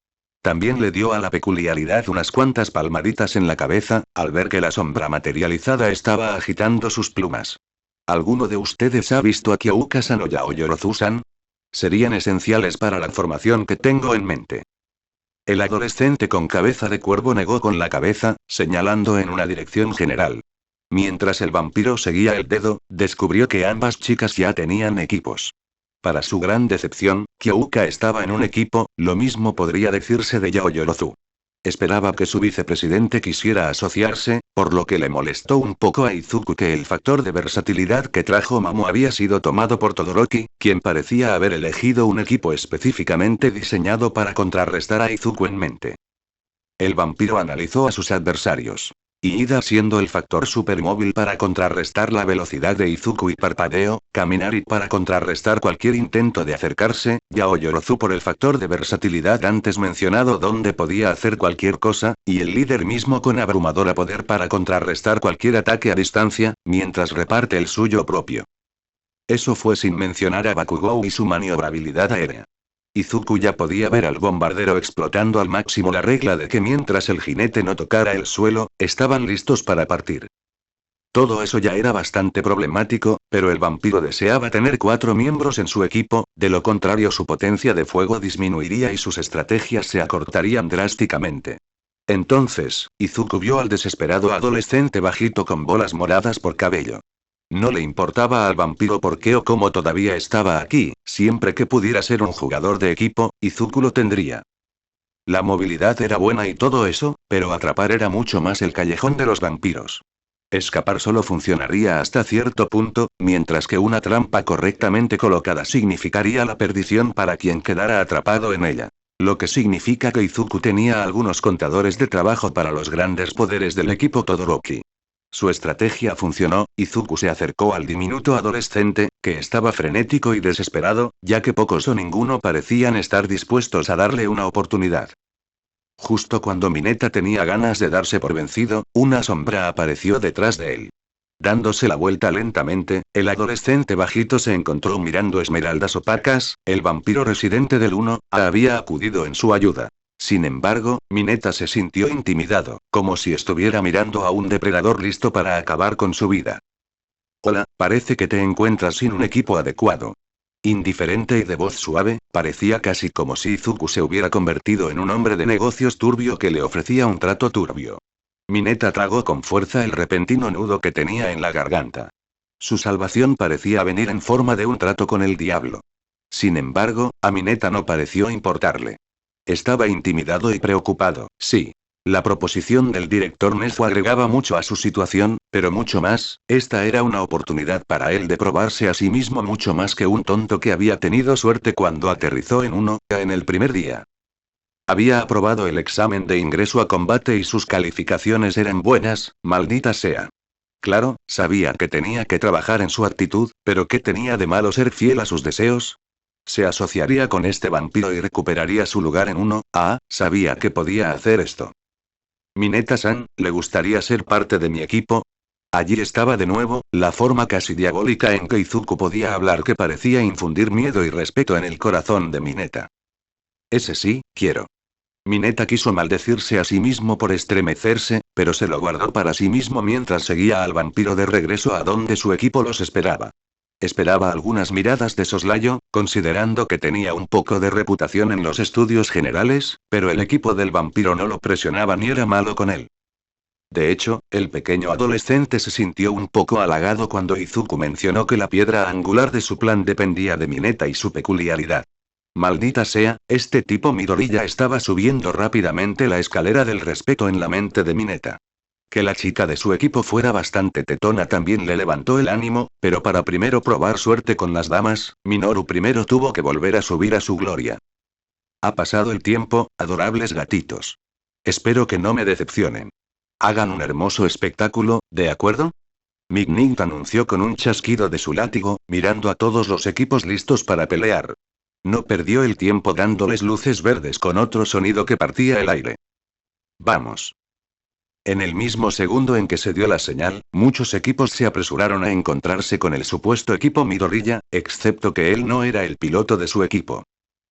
Speaker 1: También le dio a la peculiaridad unas cuantas palmaditas en la cabeza, al ver que la sombra materializada estaba agitando sus plumas. ¿Alguno de ustedes ha visto a Kyouka-san o Yaoyorozu-san? Serían esenciales para la formación que tengo en mente. El adolescente con cabeza de cuervo negó con la cabeza, señalando en una dirección general. Mientras el vampiro seguía el dedo, descubrió que ambas chicas ya tenían equipos. Para su gran decepción, Kyouka estaba en un equipo, lo mismo podría decirse de Yaoyorozu. Esperaba que su vicepresidente quisiera asociarse, por lo que le molestó un poco a Izuku que el factor de versatilidad que trajo Mamo había sido tomado por Todoroki, quien parecía haber elegido un equipo específicamente diseñado para contrarrestar a Izuku en mente. El vampiro analizó a sus adversarios. Iida siendo el factor supermóvil para contrarrestar la velocidad de Izuku y parpadeo, Kaminari para contrarrestar cualquier intento de acercarse, Yaoyorozu por el factor de versatilidad antes mencionado donde podía hacer cualquier cosa, y el líder mismo con abrumadora poder para contrarrestar cualquier ataque a distancia, mientras reparte el suyo propio. Eso fue sin mencionar a Bakugou y su maniobrabilidad aérea. Izuku ya podía ver al bombardero explotando al máximo la regla de que mientras el jinete no tocara el suelo, estaban listos para partir. Todo eso ya era bastante problemático, pero el vampiro deseaba tener 4 miembros en su equipo, de lo contrario su potencia de fuego disminuiría y sus estrategias se acortarían drásticamente. Entonces, Izuku vio al desesperado adolescente bajito con bolas moradas por cabello. No le importaba al vampiro por qué o cómo todavía estaba aquí, siempre que pudiera ser un jugador de equipo, Izuku lo tendría. La movilidad era buena y todo eso, pero atrapar era mucho más el callejón de los vampiros. Escapar solo funcionaría hasta cierto punto, mientras que una trampa correctamente colocada significaría la perdición para quien quedara atrapado en ella. Lo que significa que Izuku tenía algunos contadores de trabajo para los grandes poderes del equipo Todoroki. Su estrategia funcionó, Izuku se acercó al diminuto adolescente, que estaba frenético y desesperado, ya que pocos o ninguno parecían estar dispuestos a darle una oportunidad. Justo cuando Mineta tenía ganas de darse por vencido, una sombra apareció detrás de él. Dándose la vuelta lentamente, el adolescente bajito se encontró mirando esmeraldas opacas. El vampiro residente del 1A había acudido en su ayuda. Sin embargo, Mineta se sintió intimidado, como si estuviera mirando a un depredador listo para acabar con su vida. Hola, parece que te encuentras sin un equipo adecuado. Indiferente y de voz suave, parecía casi como si Izuku se hubiera convertido en un hombre de negocios turbio que le ofrecía un trato turbio. Mineta tragó con fuerza el repentino nudo que tenía en la garganta. Su salvación parecía venir en forma de un trato con el diablo. Sin embargo, a Mineta no pareció importarle. Estaba intimidado y preocupado, sí. La proposición del director Nezu agregaba mucho a su situación, pero mucho más, esta era una oportunidad para él de probarse a sí mismo mucho más que un tonto que había tenido suerte cuando aterrizó en 1A en el primer día. Había aprobado el examen de ingreso a combate y sus calificaciones eran buenas, maldita sea. Claro, sabía que tenía que trabajar en su actitud, pero ¿qué tenía de malo ser fiel a sus deseos? Se asociaría con este vampiro y recuperaría su lugar en 1A, sabía que podía hacer esto. Mineta-san, ¿le gustaría ser parte de mi equipo? Allí estaba de nuevo, la forma casi diabólica en que Izuku podía hablar que parecía infundir miedo y respeto en el corazón de Mineta. Ese sí, quiero. Mineta quiso maldecirse a sí mismo por estremecerse, pero se lo guardó para sí mismo mientras seguía al vampiro de regreso a donde su equipo los esperaba. Esperaba algunas miradas de soslayo, considerando que tenía un poco de reputación en los estudios generales, pero el equipo del vampiro no lo presionaba ni era malo con él. De hecho, el pequeño adolescente se sintió un poco halagado cuando Izuku mencionó que la piedra angular de su plan dependía de Mineta y su peculiaridad. Maldita sea, este tipo Midoriya estaba subiendo rápidamente la escalera del respeto en la mente de Mineta. Que la chica de su equipo fuera bastante tetona también le levantó el ánimo, pero para primero probar suerte con las damas, Minoru primero tuvo que volver a subir a su gloria. Ha pasado el tiempo, adorables gatitos. Espero que no me decepcionen. Hagan un hermoso espectáculo, ¿de acuerdo? Mignight anunció con un chasquido de su látigo, mirando a todos los equipos listos para pelear. No perdió el tiempo dándoles luces verdes con otro sonido que partía el aire. Vamos. En el mismo segundo en que se dio la señal, muchos equipos se apresuraron a encontrarse con el supuesto equipo Midoriya, excepto que él no era el piloto de su equipo.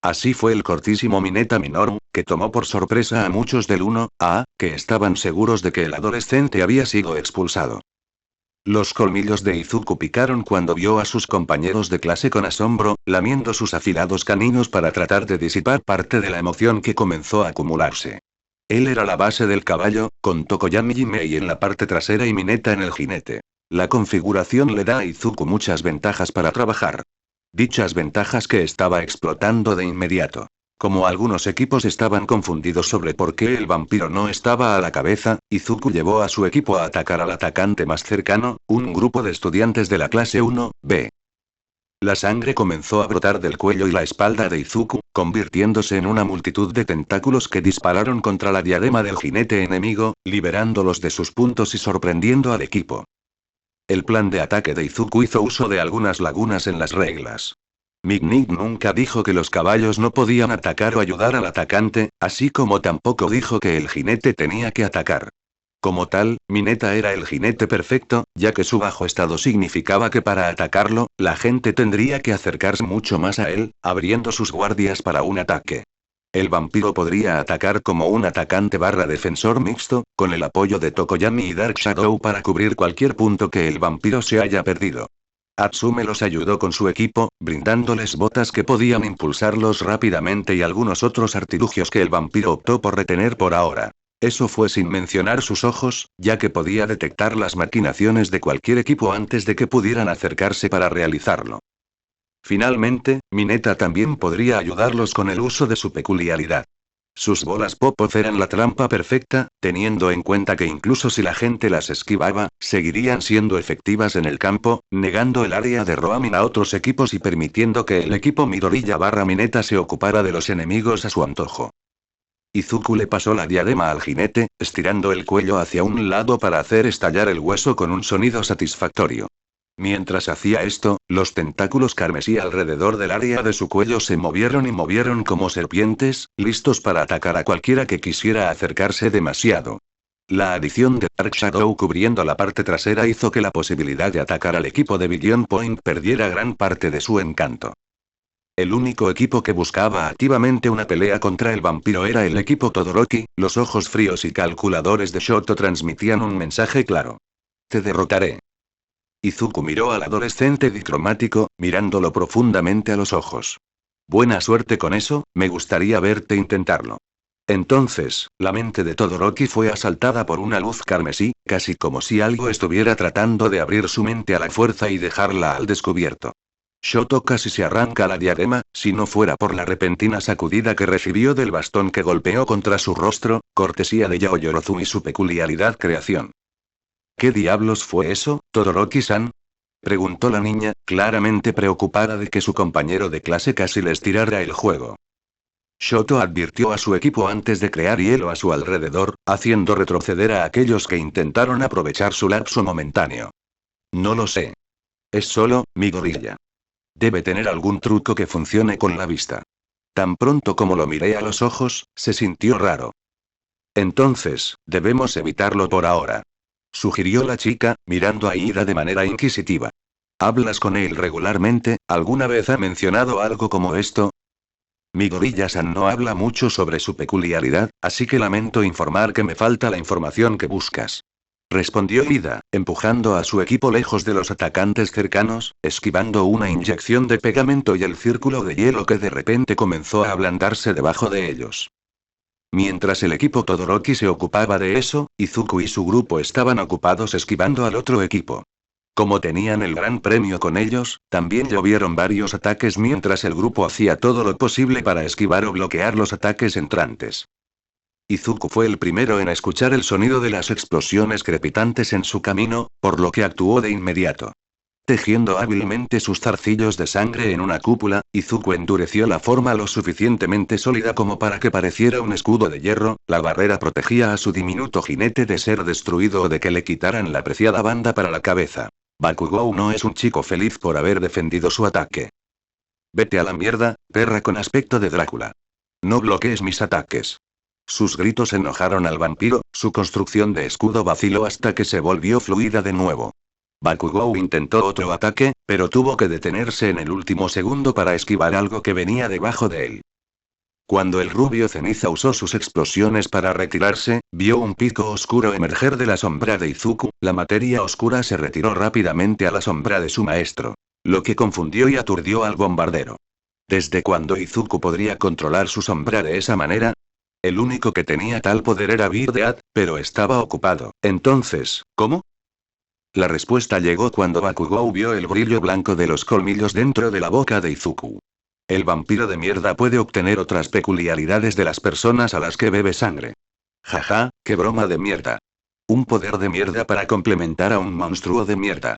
Speaker 1: Así fue el cortísimo Mineta Minoru, que tomó por sorpresa a muchos del 1A, que estaban seguros de que el adolescente había sido expulsado. Los colmillos de Izuku picaron cuando vio a sus compañeros de clase con asombro, lamiendo sus afilados caninos para tratar de disipar parte de la emoción que comenzó a acumularse. Él era la base del caballo, con Tokoyami Jimei en la parte trasera y Mineta en el jinete. La configuración le da a Izuku muchas ventajas para trabajar. Dichas ventajas que estaba explotando de inmediato. Como algunos equipos estaban confundidos sobre por qué el vampiro no estaba a la cabeza, Izuku llevó a su equipo a atacar al atacante más cercano, un grupo de estudiantes de la clase 1B. La sangre comenzó a brotar del cuello y la espalda de Izuku, convirtiéndose en una multitud de tentáculos que dispararon contra la diadema del jinete enemigo, liberándolos de sus puntos y sorprendiendo al equipo. El plan de ataque de Izuku hizo uso de algunas lagunas en las reglas. Mignight nunca dijo que los caballos no podían atacar o ayudar al atacante, así como tampoco dijo que el jinete tenía que atacar. Como tal, Mineta era el jinete perfecto, ya que su bajo estado significaba que para atacarlo, la gente tendría que acercarse mucho más a él, abriendo sus guardias para un ataque. El vampiro podría atacar como un atacante / defensor mixto, con el apoyo de Tokoyami y Dark Shadow para cubrir cualquier punto que el vampiro se haya perdido. Atsume los ayudó con su equipo, brindándoles botas que podían impulsarlos rápidamente y algunos otros artilugios que el vampiro optó por retener por ahora. Eso fue sin mencionar sus ojos, ya que podía detectar las maquinaciones de cualquier equipo antes de que pudieran acercarse para realizarlo. Finalmente, Mineta también podría ayudarlos con el uso de su peculiaridad. Sus bolas Popov eran la trampa perfecta, teniendo en cuenta que incluso si la gente las esquivaba, seguirían siendo efectivas en el campo, negando el área de roaming a otros equipos y permitiendo que el equipo Midoriya / Mineta se ocupara de los enemigos a su antojo. Izuku le pasó la diadema al jinete, estirando el cuello hacia un lado para hacer estallar el hueso con un sonido satisfactorio. Mientras hacía esto, los tentáculos carmesí alrededor del área de su cuello se movieron y movieron como serpientes, listos para atacar a cualquiera que quisiera acercarse demasiado. La adición de Dark Shadow cubriendo la parte trasera hizo que la posibilidad de atacar al equipo de Billion Point perdiera gran parte de su encanto. El único equipo que buscaba activamente una pelea contra el vampiro era el equipo Todoroki, los ojos fríos y calculadores de Shoto transmitían un mensaje claro. Te derrotaré. Izuku miró al adolescente dicromático, mirándolo profundamente a los ojos. Buena suerte con eso, me gustaría verte intentarlo. Entonces, la mente de Todoroki fue asaltada por una luz carmesí, casi como si algo estuviera tratando de abrir su mente a la fuerza y dejarla al descubierto. Shoto casi se arranca la diadema, si no fuera por la repentina sacudida que recibió del bastón que golpeó contra su rostro, cortesía de Yaoyorozu y su peculiaridad creación. ¿Qué diablos fue eso, Todoroki-san? Preguntó la niña, claramente preocupada de que su compañero de clase casi les tirara el juego. Shoto advirtió a su equipo antes de crear hielo a su alrededor, haciendo retroceder a aquellos que intentaron aprovechar su lapso momentáneo. No lo sé. Es solo, mi gorilla. Debe tener algún truco que funcione con la vista. Tan pronto como lo miré a los ojos, se sintió raro. Entonces, debemos evitarlo por ahora. Sugirió la chica, mirando a Ira de manera inquisitiva. ¿Hablas con él regularmente? ¿Alguna vez ha mencionado algo como esto? Mi gorilla-san no habla mucho sobre su peculiaridad, así que lamento informar que me falta la información que buscas. Respondió Ida, empujando a su equipo lejos de los atacantes cercanos, esquivando una inyección de pegamento y el círculo de hielo que de repente comenzó a ablandarse debajo de ellos. Mientras el equipo Todoroki se ocupaba de eso, Izuku y su grupo estaban ocupados esquivando al otro equipo. Como tenían el gran premio con ellos, también llovieron varios ataques mientras el grupo hacía todo lo posible para esquivar o bloquear los ataques entrantes. Izuku fue el primero en escuchar el sonido de las explosiones crepitantes en su camino, por lo que actuó de inmediato. Tejiendo hábilmente sus zarcillos de sangre en una cúpula, Izuku endureció la forma lo suficientemente sólida como para que pareciera un escudo de hierro, la barrera protegía a su diminuto jinete de ser destruido o de que le quitaran la preciada banda para la cabeza. Bakugou no es un chico feliz por haber defendido su ataque. Vete a la mierda, perra con aspecto de Drácula. No bloquees mis ataques. Sus gritos enojaron al vampiro, su construcción de escudo vaciló hasta que se volvió fluida de nuevo. Bakugou intentó otro ataque, pero tuvo que detenerse en el último segundo para esquivar algo que venía debajo de él. Cuando el rubio ceniza usó sus explosiones para retirarse, vio un pico oscuro emerger de la sombra de Izuku, la materia oscura se retiró rápidamente a la sombra de su maestro. Lo que confundió y aturdió al bombardero. ¿Desde cuándo Izuku podría controlar su sombra de esa manera? El único que tenía tal poder era Birdeat, pero estaba ocupado. Entonces, ¿cómo? La respuesta llegó cuando Bakugou vio el brillo blanco de los colmillos dentro de la boca de Izuku. El vampiro de mierda puede obtener otras peculiaridades de las personas a las que bebe sangre. Jaja, qué broma de mierda. Un poder de mierda para complementar a un monstruo de mierda.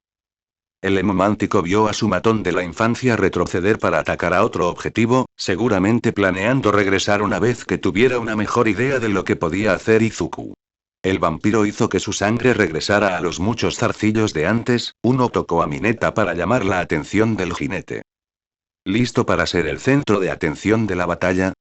Speaker 1: El hemomántico vio a su matón de la infancia retroceder para atacar a otro objetivo, seguramente planeando regresar una vez que tuviera una mejor idea de lo que podía hacer Izuku. El vampiro hizo que su sangre regresara a los muchos zarcillos de antes, uno tocó a Mineta para llamar la atención del jinete. ¿Listo para ser el centro de atención de la batalla?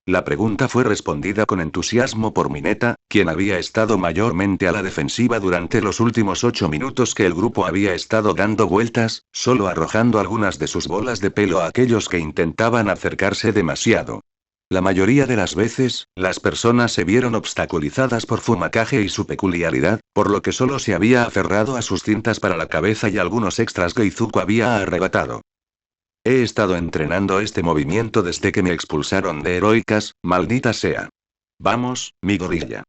Speaker 1: La pregunta fue respondida con entusiasmo por Mineta, quien había estado mayormente a la defensiva durante los últimos 8 minutos que el grupo había estado dando vueltas, solo arrojando algunas de sus bolas de pelo a aquellos que intentaban acercarse demasiado. La mayoría de las veces, las personas se vieron obstaculizadas por Fumikage y su peculiaridad, por lo que solo se había aferrado a sus cintas para la cabeza y algunos extras que Izuku había arrebatado. He estado entrenando este movimiento desde que me expulsaron de Heroicas, maldita sea. Vamos, mi gorilla.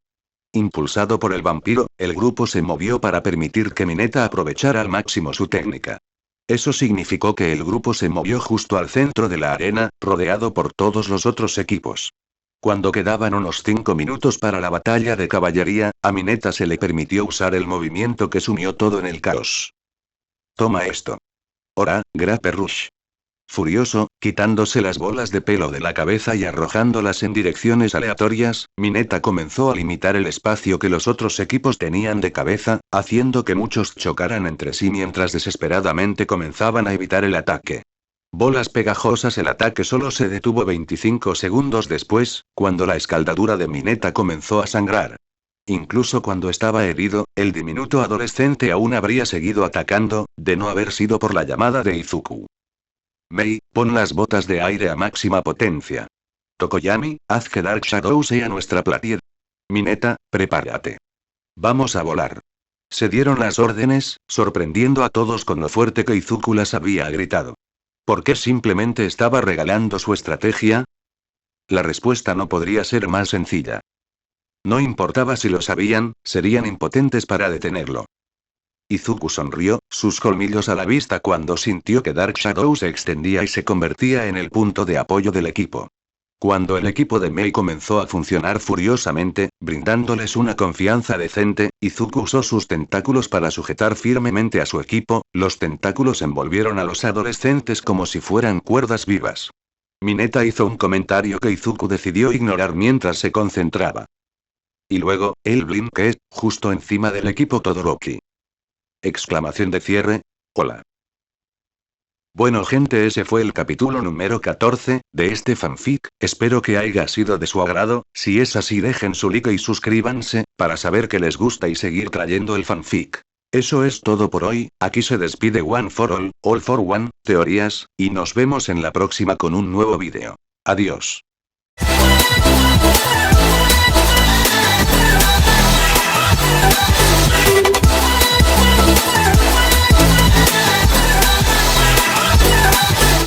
Speaker 1: Impulsado por el vampiro, el grupo se movió para permitir que Mineta aprovechara al máximo su técnica. Eso significó que el grupo se movió justo al centro de la arena, rodeado por todos los otros equipos. Cuando quedaban unos 5 minutos para la batalla de caballería, a Mineta se le permitió usar el movimiento que sumió todo en el caos. Toma esto. Ora, Grape Rush. Furioso, quitándose las bolas de pelo de la cabeza y arrojándolas en direcciones aleatorias, Mineta comenzó a limitar el espacio que los otros equipos tenían de cabeza, haciendo que muchos chocaran entre sí mientras desesperadamente comenzaban a evitar el ataque. Bolas pegajosas. El ataque solo se detuvo 25 segundos después, cuando la escaldadura de Mineta comenzó a sangrar. Incluso cuando estaba herido, el diminuto adolescente aún habría seguido atacando, de no haber sido por la llamada de Izuku. Mei, pon las botas de aire a máxima potencia. Tokoyami, haz que Dark Shadow sea nuestra platir. Mineta, prepárate. Vamos a volar. Se dieron las órdenes, sorprendiendo a todos con lo fuerte que Izuku las había gritado. ¿Por qué simplemente estaba regalando su estrategia? La respuesta no podría ser más sencilla. No importaba si lo sabían, serían impotentes para detenerlo. Izuku sonrió, sus colmillos a la vista cuando sintió que Dark Shadow se extendía y se convertía en el punto de apoyo del equipo. Cuando el equipo de Mei comenzó a funcionar furiosamente, brindándoles una confianza decente, Izuku usó sus tentáculos para sujetar firmemente a su equipo. Los tentáculos envolvieron a los adolescentes como si fueran cuerdas vivas. Mineta hizo un comentario que Izuku decidió ignorar mientras se concentraba. Y luego, él blinkó, justo encima del equipo Todoroki. Exclamación de cierre. Hola. Bueno gente, ese fue el capítulo número 14, de este fanfic. Espero que haya sido de su agrado. Si es así, dejen su like y suscríbanse, para saber que les gusta y seguir trayendo el fanfic. Eso es todo por hoy. Aquí se despide One for All for One, teorías, y nos vemos en la próxima con un nuevo vídeo. Adiós.